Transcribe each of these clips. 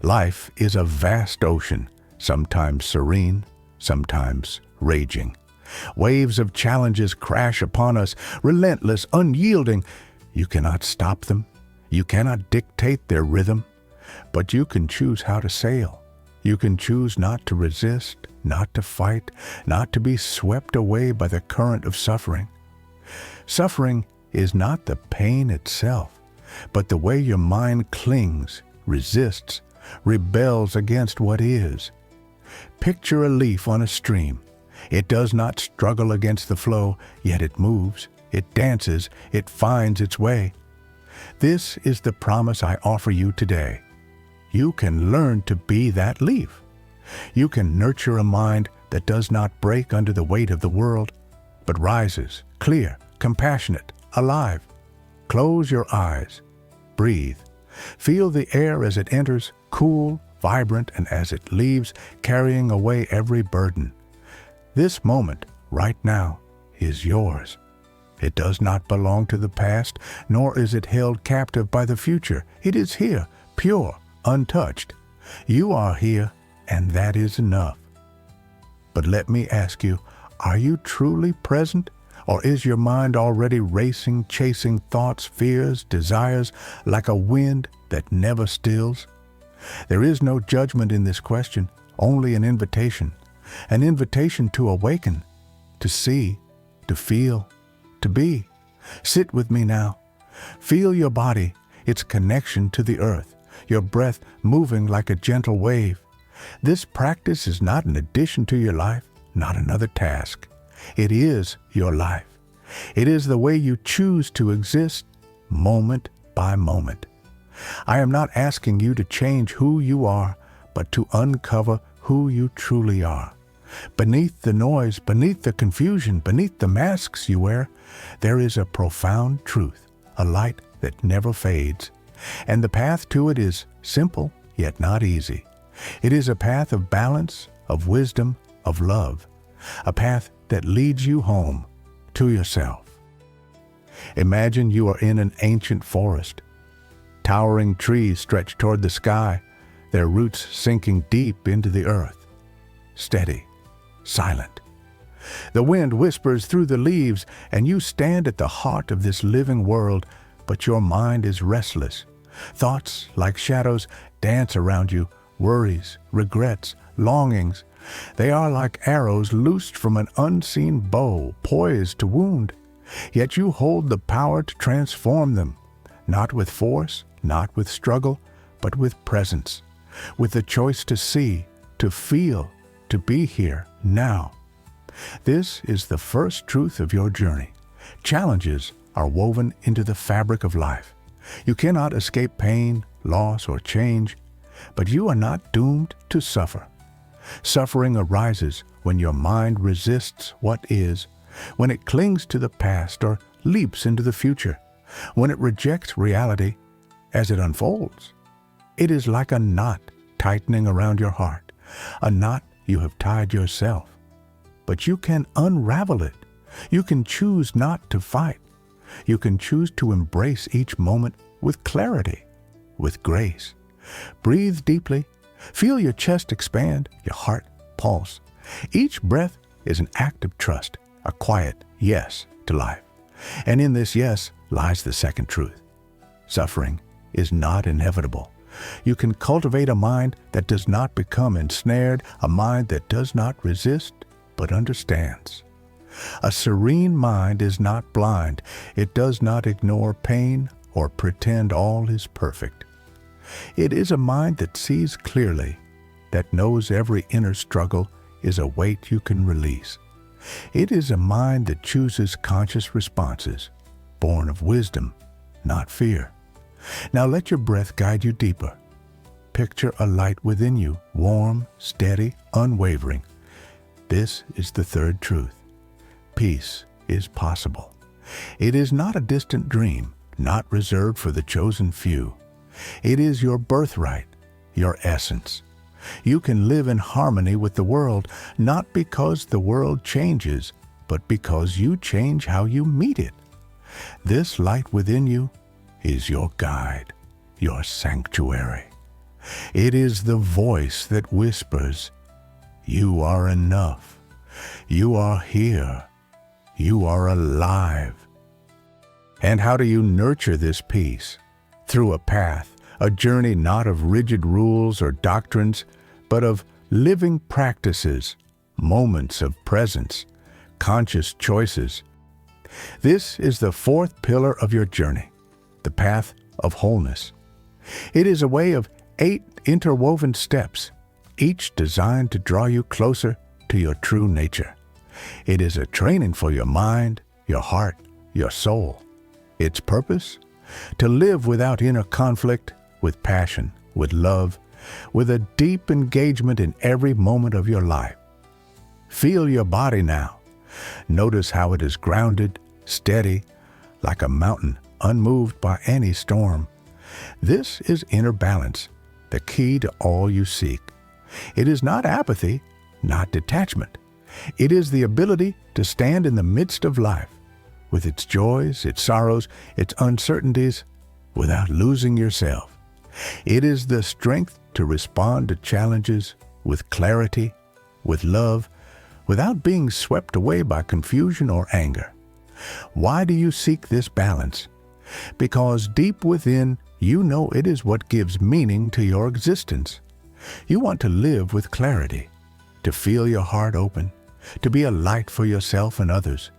Life is a vast ocean, sometimes serene, sometimes raging. Waves of challenges crash upon us, relentless, unyielding. You cannot stop them. You cannot dictate their rhythm. But you can choose how to sail. You can choose not to resist, not to fight, not to be swept away by the current of suffering. Suffering is not the pain itself, but the way your mind clings, resists, rebels against what is. Picture a leaf on a stream. It does not struggle against the flow, yet it moves, it dances, it finds its way. This is the promise I offer you today. You can learn to be that leaf. You can nurture a mind that does not break under the weight of the world, but rises, clear, compassionate, alive. Close your eyes. Breathe. Feel the air as it enters, cool, vibrant, and as it leaves, carrying away every burden. This moment, right now, is yours. It does not belong to the past, nor is it held captive by the future. It is here, pure, untouched. You are here, and that is enough. But let me ask you, are you truly present? Or is your mind already racing, chasing thoughts, fears, desires, like a wind that never stills? There is no judgment in this question, only an invitation to awaken, to see, to feel, to be. Sit with me now. Feel your body, its connection to the earth, your breath moving like a gentle wave. This practice is not an addition to your life, not another task. It is your life. It is the way you choose to exist, moment by moment. I am not asking you to change who you are, but to uncover who you truly are. Beneath the noise, beneath the confusion, beneath the masks you wear, there is a profound truth, a light that never fades. And the path to it is simple, yet not easy. It is a path of balance, of wisdom, of love, a path that leads you home, to yourself. Imagine you are in an ancient forest. Towering trees stretch toward the sky, their roots sinking deep into the earth. Steady, silent. The wind whispers through the leaves, and you stand at the heart of this living world, but your mind is restless. Thoughts, like shadows, dance around you, worries, regrets, longings. They are like arrows loosed from an unseen bow, poised to wound. Yet you hold the power to transform them, not with force, not with struggle, but with presence, with the choice to see, to feel, to be here, now. This is the first truth of your journey. Challenges are woven into the fabric of life. You cannot escape pain, loss, or change, but you are not doomed to suffer. Suffering arises when your mind resists what is, when it clings to the past or leaps into the future, when it rejects reality as it unfolds. It is like a knot tightening around your heart, a knot you have tied yourself. But you can unravel it. You can choose not to fight. You can choose to embrace each moment with clarity, with grace. Breathe deeply. Feel your chest expand, your heart pulse. Each breath is an act of trust, a quiet yes to life. And in this yes lies the second truth. Suffering is not inevitable. You can cultivate a mind that does not become ensnared, a mind that does not resist, but understands. A serene mind is not blind. It does not ignore pain or pretend all is perfect. It is a mind that sees clearly, that knows every inner struggle is a weight you can release. It is a mind that chooses conscious responses, born of wisdom, not fear. Now let your breath guide you deeper. Picture a light within you, warm, steady, unwavering. This is the third truth. Peace is possible. It is not a distant dream, not reserved for the chosen few. It is your birthright, your essence. You can live in harmony with the world, not because the world changes, but because you change how you meet it. This light within you is your guide, your sanctuary. It is the voice that whispers, "You are enough. You are here. You are alive." And how do you nurture this peace? Through a path, a journey not of rigid rules or doctrines, but of living practices, moments of presence, conscious choices. This is the fourth pillar of your journey, the path of wholeness. It is a way of 8 interwoven steps, each designed to draw you closer to your true nature. It is a training for your mind, your heart, your soul. Its purpose? To live without inner conflict, with passion, with love, with a deep engagement in every moment of your life. Feel your body now. Notice how it is grounded, steady, like a mountain, unmoved by any storm. This is inner balance, the key to all you seek. It is not apathy, not detachment. It is the ability to stand in the midst of life, with its joys, its sorrows, its uncertainties, without losing yourself. It is the strength to respond to challenges with clarity, with love, without being swept away by confusion or anger. Why do you seek this balance? Because deep within, you know it is what gives meaning to your existence. You want to live with clarity, to feel your heart open, to be a light for yourself and others.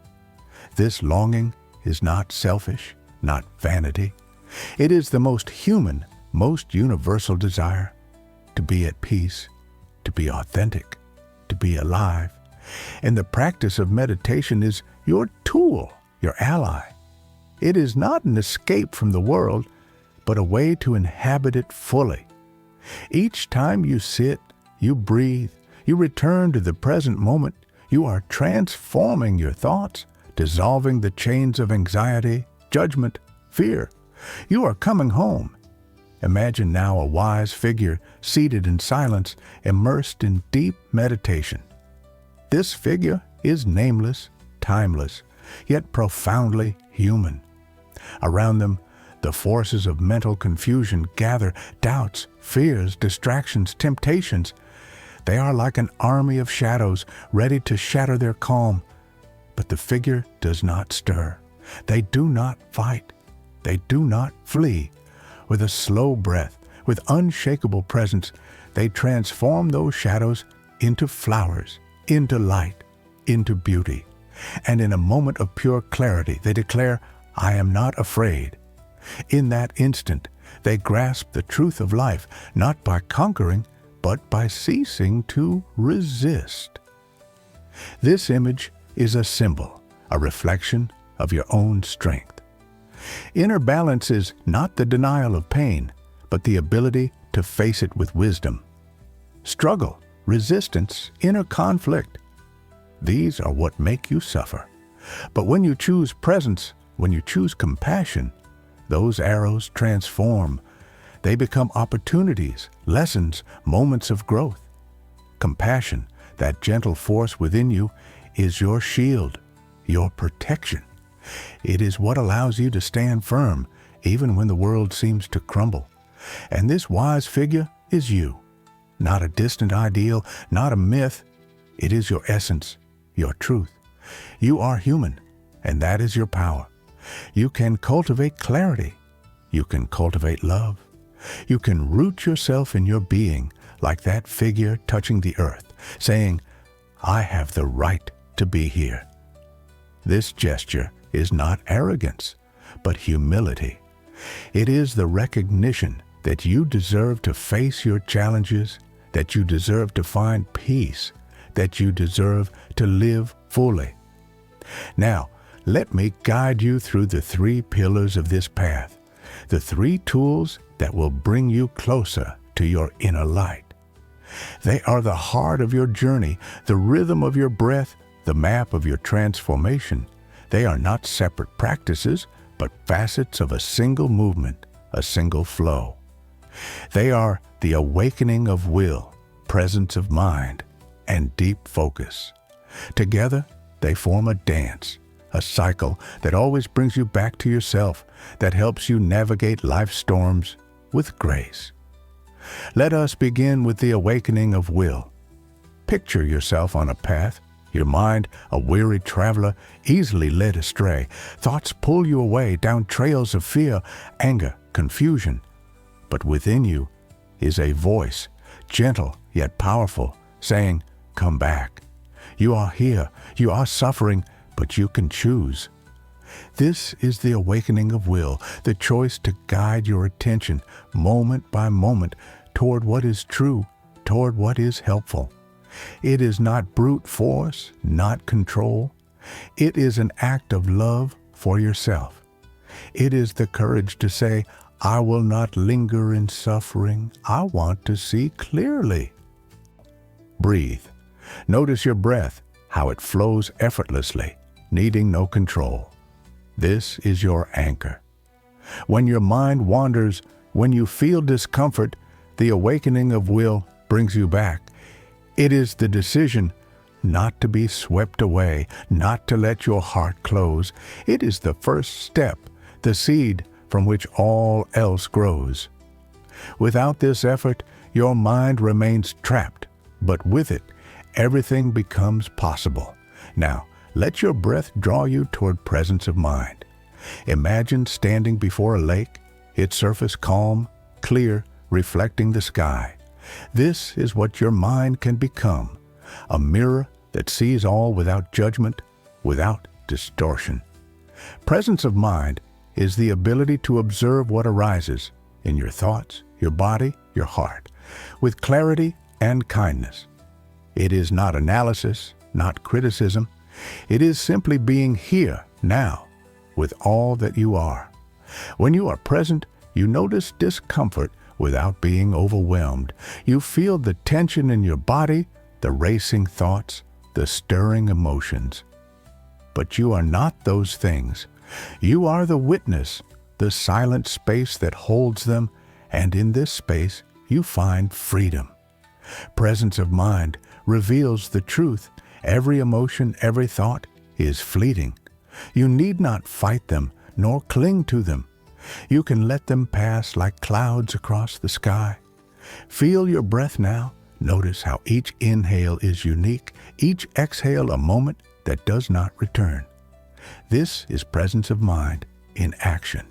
This longing is not selfish, not vanity. It is the most human, most universal desire, to be at peace, to be authentic, to be alive. And the practice of meditation is your tool, your ally. It is not an escape from the world, but a way to inhabit it fully. Each time you sit, you breathe, you return to the present moment, you are transforming your thoughts, dissolving the chains of anxiety, judgment, fear. You are coming home. Imagine now a wise figure seated in silence, immersed in deep meditation. This figure is nameless, timeless, yet profoundly human. Around them, the forces of mental confusion gather, doubts, fears, distractions, temptations. They are like an army of shadows, ready to shatter their calm. But the figure does not stir. They do not fight. They do not flee. With a slow breath, with unshakable presence, they transform those shadows into flowers, into light, into beauty. And in a moment of pure clarity, they declare, "I am not afraid." In that instant, they grasp the truth of life, not by conquering, but by ceasing to resist. This image is a symbol, a reflection of your own strength. Inner balance is not the denial of pain, but the ability to face it with wisdom. Struggle, resistance, inner conflict, these are what make you suffer. But when you choose presence, when you choose compassion, those arrows transform. They become opportunities, lessons, moments of growth. Compassion, that gentle force within you, is your shield, your protection. It is what allows you to stand firm, even when the world seems to crumble. And this wise figure is you. Not a distant ideal, not a myth. It is your essence, your truth. You are human, and that is your power. You can cultivate clarity. You can cultivate love. You can root yourself in your being, like that figure touching the earth, saying, "I have the right to be here." This gesture is not arrogance, but humility. It is the recognition that you deserve to face your challenges, that you deserve to find peace, that you deserve to live fully. Now, let me guide you through the 3 pillars of this path, the 3 tools that will bring you closer to your inner light. They are the heart of your journey, the rhythm of your breath, the map of your transformation. They are not separate practices, but facets of a single movement, a single flow. They are the awakening of will, presence of mind, and deep focus. Together, they form a dance, a cycle that always brings you back to yourself, that helps you navigate life's storms with grace. Let us begin with the awakening of will. Picture yourself on a path, your mind a weary traveler, easily led astray. Thoughts pull you away down trails of fear, anger, confusion. But within you is a voice, gentle yet powerful, saying, "Come back. You are here, you are suffering, but you can choose." This is the awakening of will, the choice to guide your attention moment by moment toward what is true, toward what is helpful. It is not brute force, not control. It is an act of love for yourself. It is the courage to say, "I will not linger in suffering. I want to see clearly." Breathe. Notice your breath, how it flows effortlessly, needing no control. This is your anchor. When your mind wanders, when you feel discomfort, the awakening of will brings you back. It is the decision not to be swept away, not to let your heart close. It is the first step, the seed from which all else grows. Without this effort, your mind remains trapped, but with it, everything becomes possible. Now, let your breath draw you toward presence of mind. Imagine standing before a lake, its surface calm, clear, reflecting the sky. This is what your mind can become, a mirror that sees all without judgment, without distortion. Presence of mind is the ability to observe what arises in your thoughts, your body, your heart, with clarity and kindness. It is not analysis, not criticism. It is simply being here, now, with all that you are. When you are present, you notice discomfort without being overwhelmed. You feel the tension in your body, the racing thoughts, the stirring emotions. But you are not those things. You are the witness, the silent space that holds them, and in this space you find freedom. Presence of mind reveals the truth. Every emotion, every thought is fleeting. You need not fight them, nor cling to them. You can let them pass like clouds across the sky. Feel your breath now. Notice how each inhale is unique, each exhale a moment that does not return. This is presence of mind in action.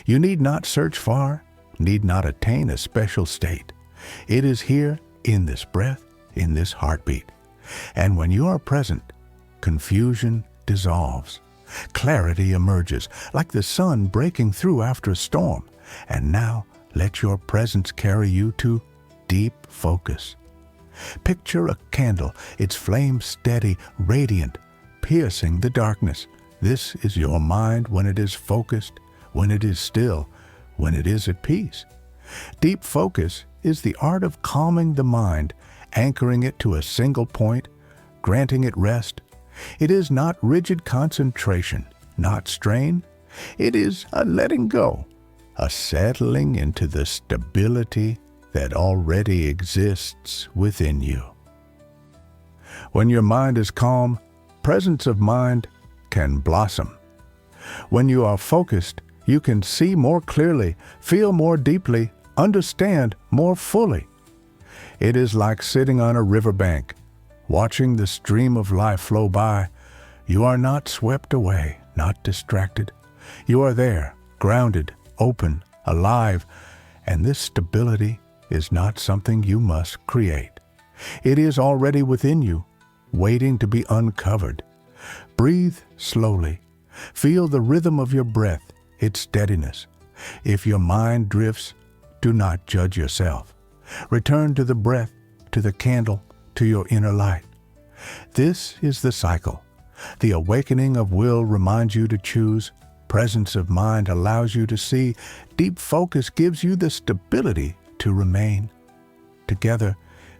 You need not search far, need not attain a special state. It is here in this breath, in this heartbeat. And when you are present, confusion dissolves. Clarity emerges, like the sun breaking through after a storm. And now, let your presence carry you to deep focus. Picture a candle, its flame steady, radiant, piercing the darkness. This is your mind when it is focused, when it is still, when it is at peace. Deep focus is the art of calming the mind, anchoring it to a single point, granting it rest. It is not rigid concentration, not strain. It is a letting go, a settling into the stability that already exists within you. When your mind is calm, presence of mind can blossom. When you are focused, you can see more clearly, feel more deeply, understand more fully. It is like sitting on a riverbank, watching the stream of life flow by. You are not swept away, not distracted. You are there, grounded, open, alive, and this stability is not something you must create. It is already within you, waiting to be uncovered. Breathe slowly. Feel the rhythm of your breath, its steadiness. If your mind drifts, do not judge yourself. Return to the breath, to the candle, to your inner light. This is the cycle. The awakening of will reminds you to choose. Presence of mind allows you to see. Deep focus gives you the stability to remain. Together,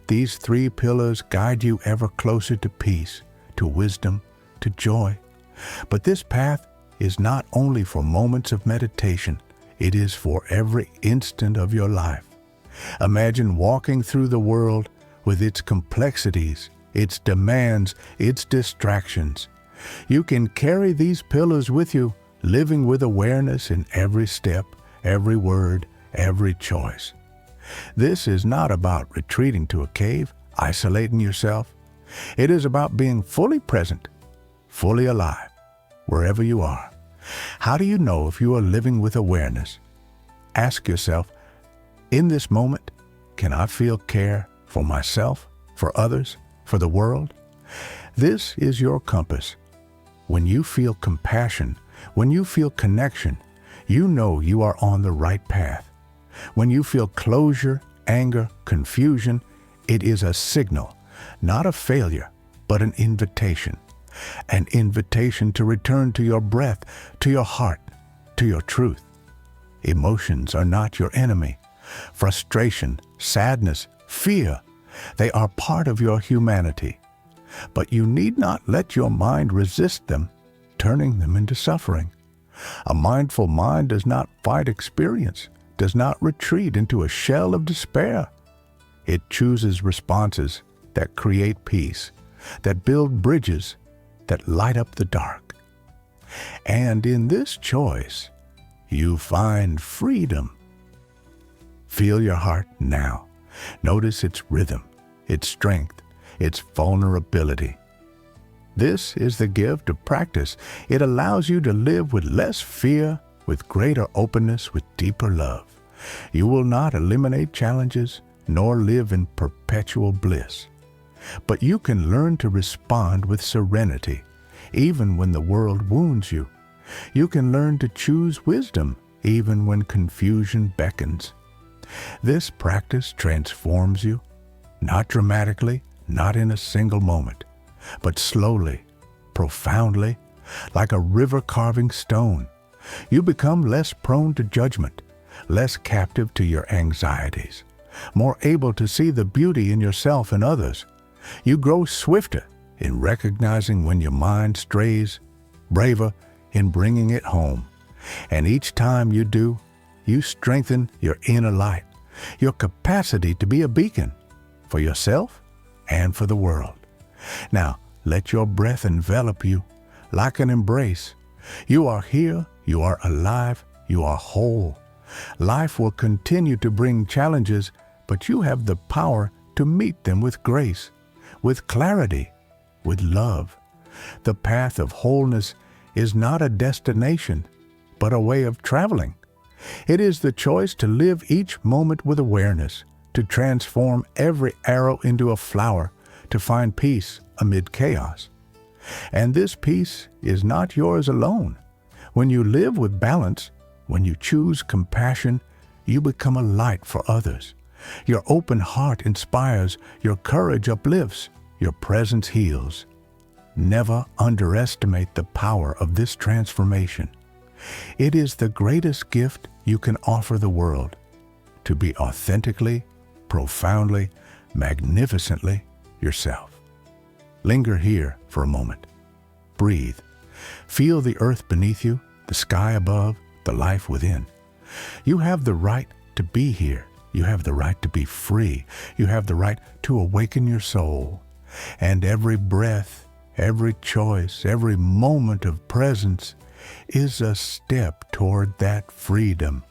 these three pillars guide you ever closer to peace, to wisdom, to joy. But this path is not only for moments of meditation, it is for every instant of your life. Imagine walking through the world with its complexities, its demands, its distractions. You can carry these pillars with you, living with awareness in every step, every word, every choice. This is not about retreating to a cave, isolating yourself. It is about being fully present, fully alive, wherever you are. How do you know if you are living with awareness? Ask yourself, in this moment, can I feel care for myself, for others, for the world? This is your compass. When you feel compassion, when you feel connection, you know you are on the right path. When you feel closure, anger, confusion, it is a signal, not a failure, but an invitation. An invitation to return to your breath, to your heart, to your truth. Emotions are not your enemy. Frustration, sadness, fear, they are part of your humanity. But you need not let your mind resist them, turning them into suffering. A mindful mind does not fight experience, does not retreat into a shell of despair. It chooses responses that create peace, that build bridges, that light up the dark. And in this choice, you find freedom. Feel your heart now. Notice its rhythm, its strength, its vulnerability. This is the gift of practice. It allows you to live with less fear, with greater openness, with deeper love. You will not eliminate challenges, nor live in perpetual bliss. But you can learn to respond with serenity, even when the world wounds you. You can learn to choose wisdom, even when confusion beckons. This practice transforms you, not dramatically, not in a single moment, but slowly, profoundly, like a river carving stone. You become less prone to judgment, less captive to your anxieties, more able to see the beauty in yourself and others. You grow swifter in recognizing when your mind strays, braver in bringing it home. And each time you do, you strengthen your inner light, your capacity to be a beacon for yourself and for the world. Now, let your breath envelop you like an embrace. You are here, you are alive, you are whole. Life will continue to bring challenges, but you have the power to meet them with grace, with clarity, with love. The path of wholeness is not a destination, but a way of traveling. It is the choice to live each moment with awareness, to transform every arrow into a flower, to find peace amid chaos. And this peace is not yours alone. When you live with balance, when you choose compassion, you become a light for others. Your open heart inspires, your courage uplifts, your presence heals. Never underestimate the power of this transformation. It is the greatest gift you can offer the world, to be authentically, profoundly, magnificently yourself. Linger here for a moment. Breathe. Feel the earth beneath you, the sky above, the life within. You have the right to be here. You have the right to be free. You have the right to awaken your soul. And every breath, every choice, every moment of presence is a step toward that freedom.